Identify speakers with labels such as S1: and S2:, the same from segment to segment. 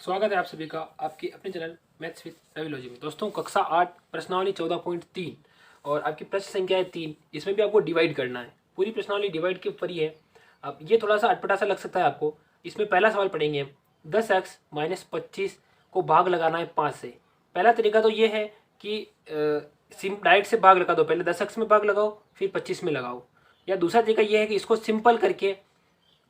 S1: स्वागत है आप सभी का आपकी अपने चैनल मैथ्स विद रविलॉजी में। दोस्तों कक्षा 8 प्रश्नावली 14.3 और आपकी प्रश्न संख्या है 3। इसमें भी आपको डिवाइड करना है। पूरी प्रश्नावली डिवाइड के ऊपर ही है। अब ये थोड़ा सा अटपटा सा लग सकता है आपको। इसमें पहला सवाल पढ़ेंगे हम। 10x माइनस 25 को भाग लगाना है 5 से। पहला तरीका तो ये है कि डायरेक्ट से भाग लगा दो। पहले 10x में भाग लगाओ फिर 25 में लगाओ। या दूसरा तरीका ये है कि इसको सिंपल करके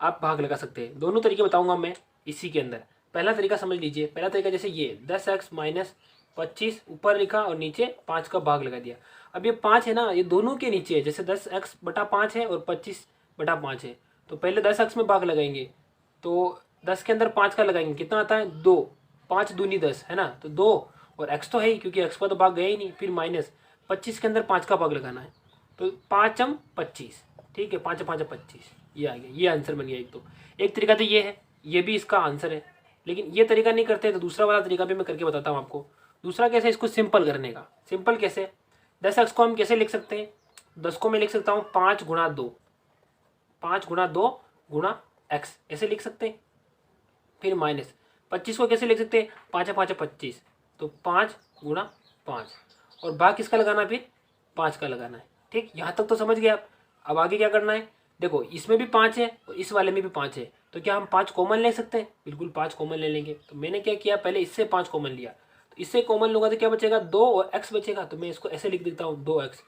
S1: आप भाग लगा सकते हैं। दोनों तरीके बताऊंगा मैं इसी के अंदर। पहला तरीका समझ लीजिए। पहला तरीका जैसे ये 10x माइनस 25 ऊपर लिखा और नीचे 5 का भाग लगा दिया। अब ये 5 है ना, ये दोनों के नीचे है। जैसे 10x बटा 5 है और 25 बटा 5 है, तो पहले 10x में भाग लगाएंगे तो 10 के अंदर 5 का लगाएंगे, कितना आता है 2। 5 दूनी 10 है ना, तो 2 और x तो है ही क्योंकि x का तो भाग गया ही नहीं। फिर माइनस 25 के अंदर 5 का भाग लगाना है, तो 5m 25। ठीक है, 5 5 25, ये आ गया। ये आंसर बन गया। एक तरीका तो ये है, ये भी इसका आंसर है। लेकिन ये तरीका नहीं करते तो दूसरा वाला तरीका भी मैं करके बताता हूँ आपको। दूसरा कैसे इसको सिंपल करने का। सिंपल कैसे, 10x को हम कैसे लिख सकते हैं। 10 को मैं लिख सकता हूँ 5 गुणा 2, 5 गुणा 2 गुणा x, ऐसे लिख सकते हैं। फिर माइनस 25 को कैसे लिख सकते हैं, 5 5 25, तो 5 गुणा 5 और भाग किसका लगाना है, फिर 5 का लगाना है। ठीक, यहाँ तक तो समझ गए आप। अब आगे क्या करना है, देखो इसमें भी 5 है और इस वाले में भी 5 है, तो क्या हम 5 कॉमन ले सकते हैं। बिल्कुल 5 कॉमन ले लेंगे। तो मैंने क्या किया, पहले इससे 5 कॉमन लिया, तो इससे कॉमन लूँगा तो क्या बचेगा 2 और x बचेगा, तो मैं इसको ऐसे लिख देता हूँ 2x।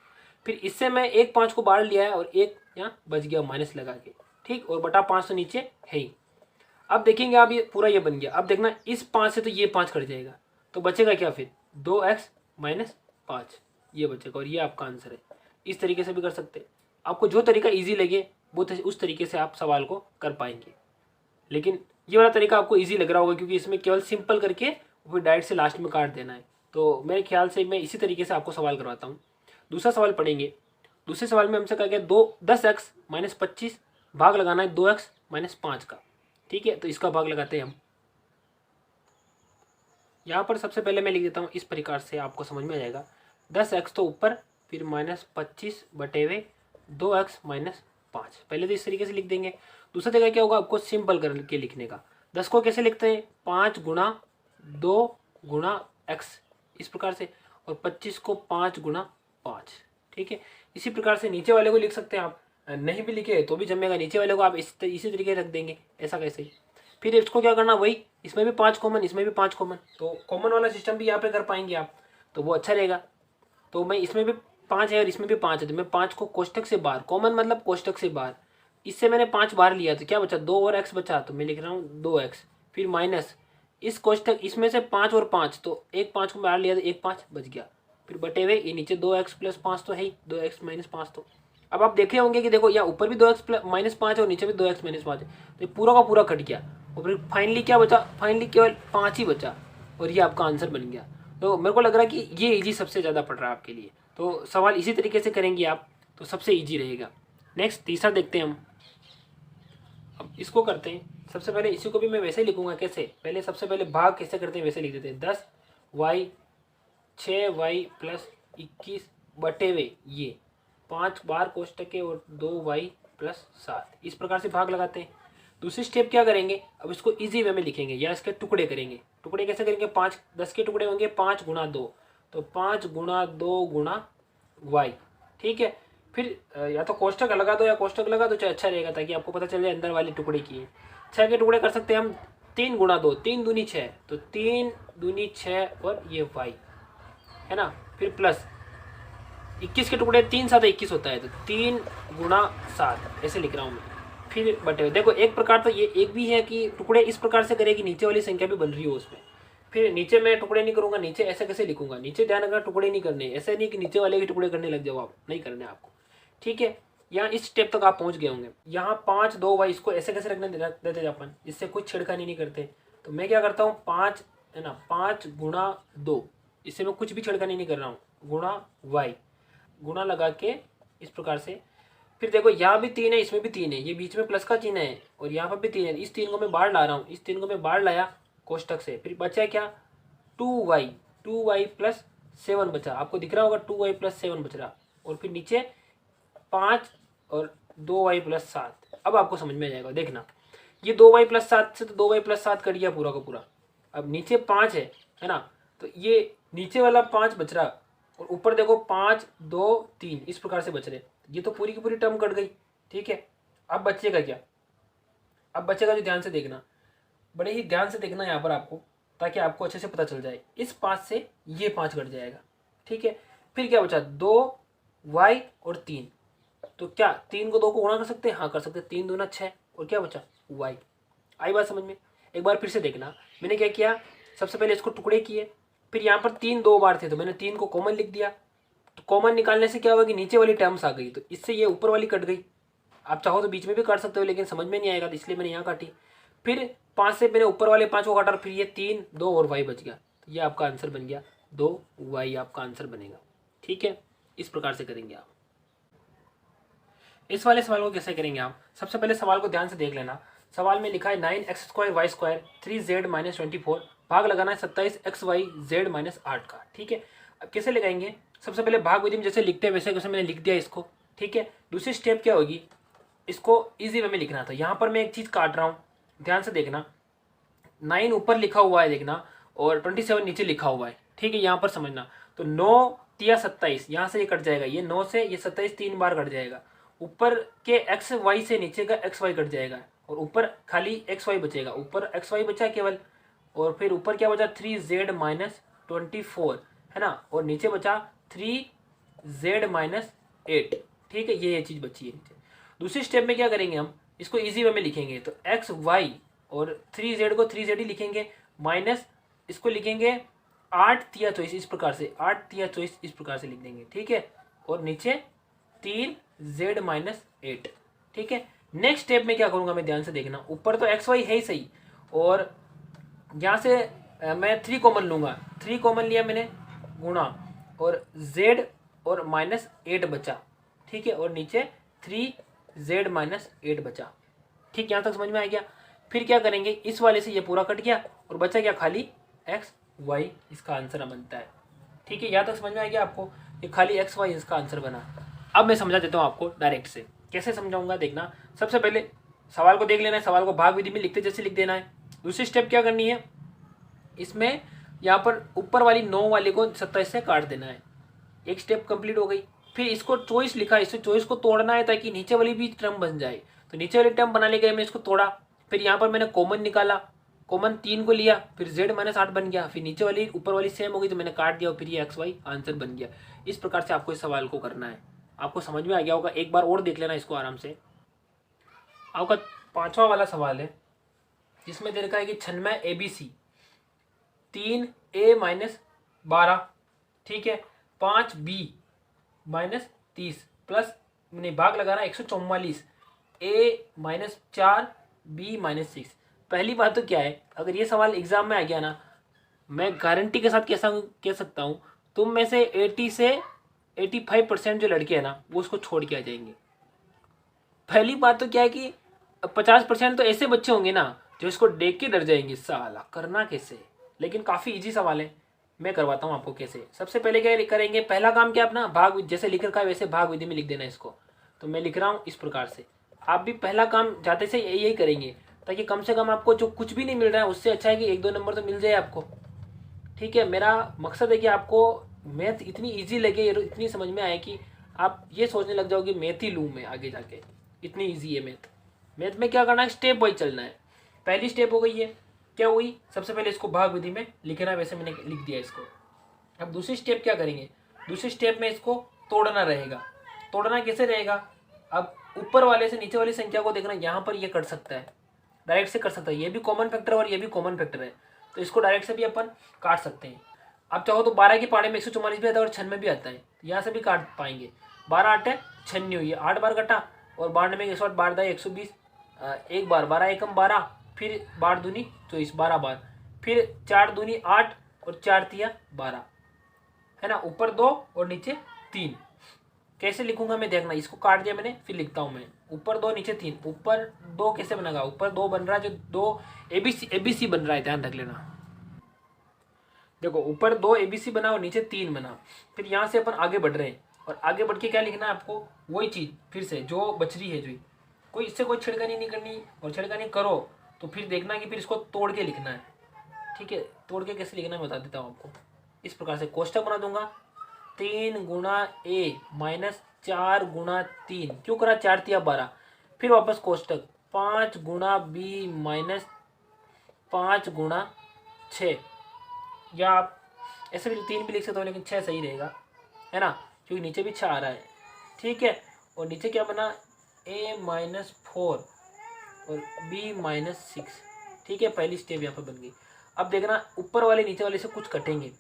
S1: फिर इससे मैं एक 5 को बाहर लिया है और एक यहाँ बच गया माइनस लगा के। ठीक, और बटा 5 तो नीचे है ही। अब देखेंगे आप, ये पूरा ये बन गया। अब देखना इस 5 से तो ये 5 कट जाएगा, तो बचेगा क्या फिर 2x माइनस 5, ये बचेगा और ये आपका आंसर है। इस तरीके से भी कर सकते हैं। आपको जो तरीका इजी लगे वो उस तरीके से आप सवाल को कर पाएंगे। लेकिन ये वाला तरीका आपको इजी लग रहा होगा क्योंकि इसमें केवल सिंपल करके फिर डायरेक्ट से लास्ट में काट देना है। तो मेरे ख्याल से मैं इसी तरीके से आपको सवाल करवाता हूँ। दूसरा सवाल पढ़ेंगे। दूसरे सवाल में हमसे कहा गया 10x माइनस 25 भाग लगाना है 2x माइनस 5 का। ठीक है, तो इसका भाग लगाते हैं हम। यहाँ पर सबसे पहले मैं लिख देता हूँ इस प्रकार से, आपको समझ में आ जाएगा। 10x तो ऊपर, फिर माइनस 25 बटे हुए 2x माइनस 5। पहले तो इस तरीके से लिख देंगे। दूसरा जगह क्या होगा, आपको सिंपल करके लिखने का। 10 को कैसे लिखते हैं, 5 गुणा 2 गुणा x, इस प्रकार से, और 25 को 5 गुणा 5। ठीक है, इसी प्रकार से नीचे वाले को लिख सकते हैं आप। नहीं भी लिखे तो भी जमेगा। नीचे वाले को आप इसी तरीके रख देंगे, ऐसा कैसे। फिर इसको क्या करना, वही इसमें भी 5 कॉमन, इसमें भी 5 कॉमन, तो कॉमन वाला सिस्टम भी यहाँ पे कर पाएंगे आप, तो वो अच्छा रहेगा। तो मैं इसमें भी 5 है और इसमें भी 5 है, तो मैं 5 को कोष्टक से बाहर, कॉमन मतलब कोष्टक से बाहर, इससे मैंने 5 बाहर लिया तो क्या बचा 2 और x बचा, तो मैं लिख रहा हूँ 2x। फिर माइनस इस कोष्टक, इसमें से 5 और 5, तो एक 5 को बाहर लिया तो एक 5 बच गया। फिर बटे हुए ये नीचे 2x प्लस 5 तो है ही, 2x माइनस 5। तो अब आप देखे होंगे कि देखो यहाँ ऊपर भी 2x माइनस 5 है और नीचे भी 2x माइनस 5 है, तो ये पूरा का पूरा कट गया और फिर फाइनली क्या बचा, फाइनली केवल 5 ही बचा और ये आपका आंसर बन गया। तो मेरे को लग रहा है कि ये इजी सबसे ज़्यादा पड़ रहा है आपके लिए। तो सवाल इसी तरीके से करेंगे आप तो सबसे इजी रहेगा। नेक्स्ट तीसरा देखते हैं हम। अब इसको करते हैं। सबसे पहले इसी को भी मैं वैसे ही लिखूंगा। कैसे, पहले सबसे पहले भाग कैसे करते हैं वैसे लिख देते हैं। 10y 6y प्लस 21 बटे हुए ये 5 बार कोष्टक है और 2y प्लस 7, इस प्रकार से भाग लगाते हैं। दूसरी स्टेप क्या करेंगे, अब इसको इजी वे में लिखेंगे या इसके टुकड़े करेंगे। टुकड़े कैसे करेंगे, 5 10 के टुकड़े होंगे 5 गुणा 2, तो 5 गुणा 2 गुणा y। ठीक है, फिर या तो कोष्टक लगा दो या कोष्टक लगा दो, चाहे अच्छा रहेगा ताकि आपको पता चल जाए अंदर वाले टुकड़े की है। 6 के टुकड़े कर सकते हैं हम 3 गुणा 2, 3 दूनी 6, तो 3 दूनी 6 और ये y है ना। फिर प्लस 21 के टुकड़े 3 7 21 होता है, तो 3 गुणा 7 ऐसे लिख रहा हूँ मैं। फिर बटे, देखो एक प्रकार तो ये एक भी है कि टुकड़े इस प्रकार से करें कि नीचे वाली संख्या भी बन रही हो उसमें। फिर नीचे मैं टुकड़े नहीं करूंगा, नीचे ऐसे कैसे लिखूंगा, नीचे ध्यान रखना टुकड़े नहीं करने, ऐसे नहीं कि नीचे वाले के टुकड़े करने लग जाओ आप, नहीं करने आपको। ठीक है, यहाँ इस स्टेप तक आप पहुंच गए होंगे। यहाँ 5 2 y, इसको ऐसे कैसे रखने देते थे अपन, इससे कुछ छेड़खानी नहीं करते। तो मैं क्या करता हूँ 5 है ना, 5 गुणा 2, इससे मैं कुछ भी छेड़खानी नहीं कर रहा हूँ, गुणा y, गुणा लगा के इस प्रकार से। फिर देखो यहाँ भी 3 है, इसमें भी 3 है, ये बीच में प्लस का चिन्ह है और यहाँ पर भी 3 है। इस 3 को मैं बाहर ला रहा हूँ, इस 3 को मैं बाहर लाया कोष्टक से। फिर बचा क्या 2y प्लस 7 बचा, आपको दिख रहा होगा 2y प्लस 7 बच रहा। और फिर नीचे 5 और 2y प्लस 7। अब आपको समझ में आ जाएगा, देखना ये 2y प्लस 7 से तो 2y प्लस 7 कट गया पूरा का पूरा, अब नीचे 5 है ना, तो ये नीचे वाला 5 बच रहा और ऊपर देखो 5 2 3 इस प्रकार से बच रहे। ये तो पूरी की पूरी टर्म कट गई। ठीक है, अब बचेगा क्या? अब बचेगा जो, ध्यान से देखना, बड़े ही ध्यान से देखना यहाँ पर आपको, ताकि आपको अच्छे से पता चल जाए। इस 5 से ये 5 कट जाएगा। ठीक है, फिर क्या बचा? 2y और 3। तो क्या 3 को 2 को गुणा कर सकते हैं? हाँ कर सकते हैं। 3 दूना 6 और क्या बचा? y। आई बात समझ में? एक बार फिर से देखना, मैंने क्या किया, सबसे पहले इसको टुकड़े किए, फिर यहाँ पर 3 2 बार थे तो मैंने 3 को कॉमन लिख दिया। तो कॉमन निकालने से क्या होगा कि नीचे वाली टर्म्स आ गई, तो इससे ये ऊपर वाली कट गई। आप चाहो तो बीच में भी काट सकते हो, लेकिन समझ में नहीं आएगा तो इसलिए मैंने यहाँ काटी। फिर 5 से मैंने ऊपर वाले 5 को काटा, फिर ये 3 2 और y बच गया। तो ये आपका आंसर बन गया 2y आपका आंसर बनेगा। ठीक है, इस प्रकार से करेंगे आप। इस वाले सवाल को कैसे करेंगे आप? सबसे पहले सवाल को ध्यान से देख लेना। सवाल में लिखा है 9x² y² 3z - 24, भाग लगाना है 27xy z - 8 का। ठीक है, अब कैसे लगाएंगे? सबसे पहले भाग विधि में जैसे लिखते हैं वैसे मैंने लिख दिया इसको। ठीक है, दूसरी स्टेप क्या होगी, इसको इजी वे में लिखना था। यहाँ पर मैं एक चीज़ काट रहा हूँ, ध्यान से देखना। 9 ऊपर लिखा हुआ है देखना, और 27 नीचे लिखा हुआ है। ठीक है, यहाँ पर समझना। तो 9 तिया 27, यहाँ से ये कट जाएगा, ये 9 से ये 27 3 बार कट जाएगा। ऊपर के एक्स वाई से नीचे का एक्स वाई कट जाएगा, और ऊपर खाली एक्स वाई बचेगा। ऊपर एक्स वाई बचा केवल, और फिर ऊपर क्या बचा? 3z - 24 है ना, और नीचे बचा 3z - 8। ठीक है, ये चीज़ बची है नीचे। दूसरी स्टेप में क्या करेंगे हम, इसको इजी वे में लिखेंगे। तो एक्स वाई और 3z को 3z ही लिखेंगे, माइनस इसको लिखेंगे 8 तिया 24 इस प्रकार से, 8 तिया 24 इस प्रकार से लिख देंगे। ठीक है, और नीचे 3z - 8। ठीक है, नेक्स्ट स्टेप में क्या करूंगा मैं, ध्यान से देखना। ऊपर तो एक्स वाई है ही सही, और यहाँ से मैं 3 कॉमन लूंगा। 3 कॉमन लिया मैंने, गुणा, और z और -8 बचा। ठीक है, और नीचे 3z - 8 बचा। ठीक, यहाँ तक समझ में आ गया। फिर क्या करेंगे, इस वाले से ये पूरा कट गया और बचा क्या? खाली एक्स वाई इसका आंसर बनता है। ठीक है, यहाँ तक समझ में आ गया आपको, ये खाली एक्स वाई इसका आंसर बना। अब मैं समझा देता हूँ आपको डायरेक्ट से। कैसे समझाऊंगा देखना। सबसे पहले सवाल को देख लेना है, सवाल को भाग विधि में लिखते जैसे लिख देना है। दूसरी स्टेप क्या करनी है, इसमें यहाँ पर ऊपर वाली 9 वाले को 27 से काट देना है। एक स्टेप कंप्लीट हो गई। फिर इसको चॉइस लिखा है, इससे चॉइस को तोड़ना है ताकि नीचे वाली भी टर्म बन जाए। तो नीचे वाली टर्म बनाने के लिए मैंने इसको तोड़ा, फिर यहाँ पर मैंने कॉमन निकाला, कॉमन 3 को लिया, फिर z - 8 बन गया, फिर नीचे वाली ऊपर वाली सेम हो गई तो मैंने काट दिया, और फिर ये एक्स वाई आंसर बन गया। इस प्रकार से आपको इस सवाल को करना है। आपको समझ में आ गया होगा, एक बार और देख लेना इसको आराम से। आपका 5वां वाला सवाल है, जिसमें दे रखा है कि 96 ABC 3a - 12, ठीक है, 5b - 30 प्लस नहीं भाग लगाना 144 a - 4 b - 6। पहली बात तो क्या है, अगर ये सवाल एग्जाम में आ गया ना, मैं गारंटी के साथ कैसा कह सकता हूँ, तुम में से 80 से 85% जो लड़के हैं ना, वो उसको छोड़ के आ जाएंगे। पहली बात तो क्या है कि 50% तो ऐसे बच्चे होंगे ना जो इसको देख के डर जाएंगे, साला करना कैसे। लेकिन काफ़ी इजी सवाल है, मैं करवाता हूँ आपको कैसे। सबसे पहले क्या करेंगे, पहला काम क्या अपना भाग जैसे लिख रखा है वैसे भाग विधि में लिख देना इसको। तो मैं लिख रहा हूँ इस प्रकार से। आप भी पहला काम जाते से यही करेंगे, ताकि कम से कम आपको जो कुछ भी नहीं मिल रहा है उससे अच्छा है कि 1-2 नंबर तो मिल जाए आपको। ठीक है, मेरा मकसद है कि आपको मैथ इतनी ईजी लगे, इतनी समझ में आए कि आप ये सोचने लग जाओ कि मैथ ही लूँ मैं आगे जाके। इतनी ईजी है मैथ। मैथ में क्या करना है, स्टेप वाइज चलना है। पहली स्टेप हो गई है, क्या हुई, सबसे पहले इसको भाग विधि में लिखना है, वैसे मैंने लिख दिया इसको। अब दूसरी स्टेप क्या करेंगे, दूसरी स्टेप में इसको तोड़ना रहेगा। तोड़ना कैसे रहेगा, अब ऊपर वाले से नीचे वाली संख्या को देखना, यहाँ पर ये कट सकता है, डायरेक्ट से कर सकता है। ये भी कॉमन फैक्टर और ये भी कॉमन फैक्टर है, तो इसको डायरेक्ट से भी अपन काट सकते हैं। आप चाहो तो 12 के पाड़े में 144 भी आता है और 96 भी आता है, यहाँ से भी काट पाएंगे। 12 8 96 हुई है, 8 बार कटा, और 92 में 108 12 120, एक बार 12 एकम 12, फिर 12 दूनी 24 12 बार, फिर 4 दूनी 8 और 4 तिया 12 है ना, ऊपर 2 और नीचे 3। कैसे लिखूंगा मैं देखना, इसको काट दिया मैंने, फिर लिखता हूँ मैं ऊपर 2 नीचे 3। ऊपर 2 कैसे बनेगा, ऊपर 2 बन रहा है जो 2 ABC बन रहा है, ध्यान रख लेना। देखो ऊपर 2 ABC बना और नीचे 3 बना। फिर यहाँ से अपन आगे बढ़ रहे हैं, और आगे बढ़ के क्या लिखना है आपको, वही चीज़ फिर से जो बच रही है, जो कोई इससे कोई छिड़कानी नहीं करनी, और छिड़कानी करो तो फिर देखना कि फिर इसको तोड़ के लिखना है। ठीक है, तोड़ के कैसे लिखना मैं बता देता हूँ आपको। इस प्रकार से कोष्टक बना दूंगा, 3 गुणा ए माइनस 4 गुणा 3, क्यों करा 4 तिया 12, फिर वापस कोष्टक 5 गुणा बी माइनस 5 गुणा 6, या आप ऐसे भी 3 भी लिख सकते हो लेकिन 6 सही रहेगा, है ना, क्योंकि नीचे भी 6 आ रहा है। ठीक है, और नीचे क्या बना, a माइनस 4 और b माइनस 6। ठीक है, पहली स्टेप यहाँ पर बन गई। अब देखना ऊपर वाले नीचे वाले से कुछ कटेंगे,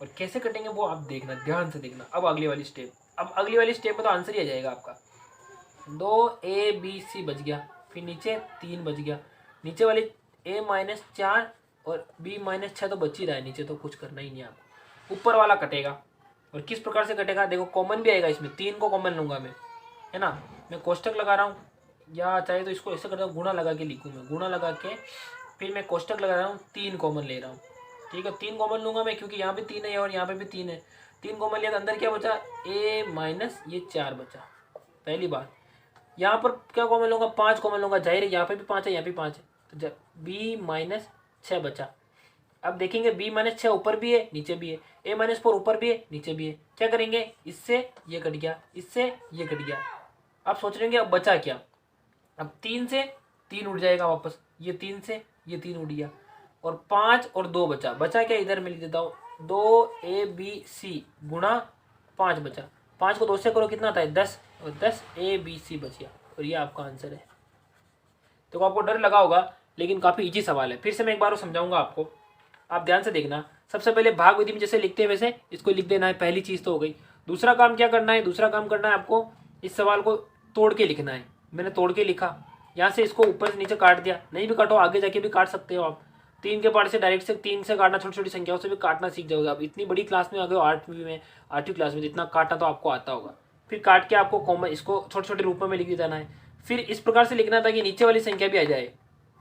S1: और कैसे कटेंगे वो आप देखना, ध्यान से देखना। अब अगली वाली स्टेप, अब अगली वाली स्टेप में तो आंसर ही आ जाएगा आपका। 2abc बच गया, फिर नीचे 3 बच गया, नीचे वाली a माइनस 4 और b माइनस 6 तो बच ही रहा है, नीचे तो कुछ करना ही नहीं है आपको। ऊपर वाला कटेगा, और किस प्रकार से कटेगा देखो, कॉमन भी आएगा इसमें, 3 को कॉमन लूँगा मैं, है ना। मैं कोष्टक लगा रहा हूँ, या चाहे तो इसको ऐसे करता हूँ, गुणा लगा के लिखूँ मैं, गुणा लगा के फिर मैं कोष्टक लगा रहा हूँ, 3 कॉमन ले रहा हूँ। ठीक है, 3 कॉमन लूँगा मैं, क्योंकि यहाँ पे 3 है और यहाँ पे भी 3 है। 3 कॉमन लिया तो अंदर क्या बचा, a माइनस ये 4 बचा, पहली बात। यहाँ पर क्या कॉमन लूँगा, 5 कॉमन लूँगा, जाहिर है यहाँ पे भी 5 है, यहाँ पे 5 है, तो b माइनस 6 बचा। अब देखेंगे b माइनस 6 ऊपर भी है नीचे भी है, a माइनस 4 ऊपर भी है नीचे भी है, क्या करेंगे, इससे ये कट गया, इससे ये कट गया। आप सोच रहे हैं अब बचा क्या, अब 3 से 3 उड़ जाएगा वापस, ये 3 से ये 3 उड़ गया, और 5 और 2 बचा, बचा क्या, इधर मैं लिख देता हूँ, 2abc गुणा 5 बचा, 5 को 2 से करो कितना आता है 10, और 10abc बच गया, और ये आपका आंसर है। तो आपको डर लगा होगा, लेकिन काफ़ी इजी सवाल है, फिर से मैं एक बार समझाऊंगा आपको, आप ध्यान से देखना। सबसे पहले भाग विधि में जैसे लिखते हैं वैसे इसको लिख देना है, पहली चीज़ तो हो गई। दूसरा काम क्या करना है, दूसरा काम करना है आपको इस सवाल को तोड़ के लिखना है। मैंने तोड़ के लिखा, यहाँ से इसको ऊपर से नीचे काट दिया, नहीं भी काटो आगे जाके भी काट सकते हो आप। 3 के पार्ट से डायरेक्ट से 3 से काटना, छोटी छोटी संख्याओं से भी काटना सीख जाओगे आप। इतनी बड़ी क्लास में आ गए हो, 8वीं क्लास में, इतना काटना तो आपको आता होगा। फिर काट के आपको कॉमन इसको छोटे छोटे रूपों में लिख देना है। फिर इस प्रकार से लिखना था कि नीचे वाली संख्या भी आ जाए,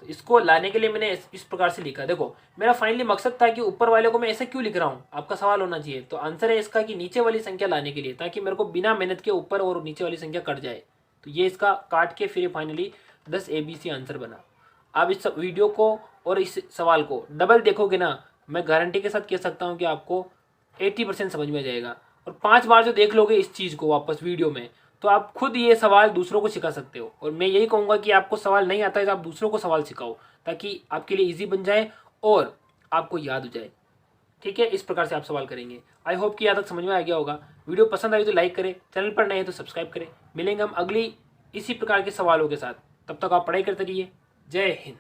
S1: तो इसको लाने के लिए मैंने इस प्रकार से लिखा। देखो मेरा फाइनली मकसद था कि ऊपर वाले को मैं ऐसे क्यों लिख रहा हूँ, आपका सवाल होना चाहिए। तो आंसर है इसका कि नीचे वाली संख्या लाने के लिए, ताकि मेरे को बिना मेहनत के ऊपर और नीचे वाली संख्या कट जाए। तो ये इसका काट के फिर फाइनली 10 ABC आंसर बना। आप इस वीडियो को और इस सवाल को डबल देखोगे ना, मैं गारंटी के साथ कह सकता हूँ कि आपको 80% समझ में जाएगा। और 5 बार जो देख लोगे इस चीज़ को वापस वीडियो में, तो आप खुद ये सवाल दूसरों को सिखा सकते हो। और मैं यही कहूँगा कि आपको सवाल नहीं आता है तो आप दूसरों को सवाल सिखाओ, ताकि आपके लिए ईजी बन जाए और आपको याद हो जाए। ठीक है, इस प्रकार से आप सवाल करेंगे। आई होप कि यहाँ तक समझ में आ गया होगा। वीडियो पसंद आई तो लाइक करें, चैनल पर नए हैं तो सब्सक्राइब करें। मिलेंगे हम अगली इसी प्रकार के सवालों के साथ, तब तक आप पढ़ाई करते रहिए। जय हिंद।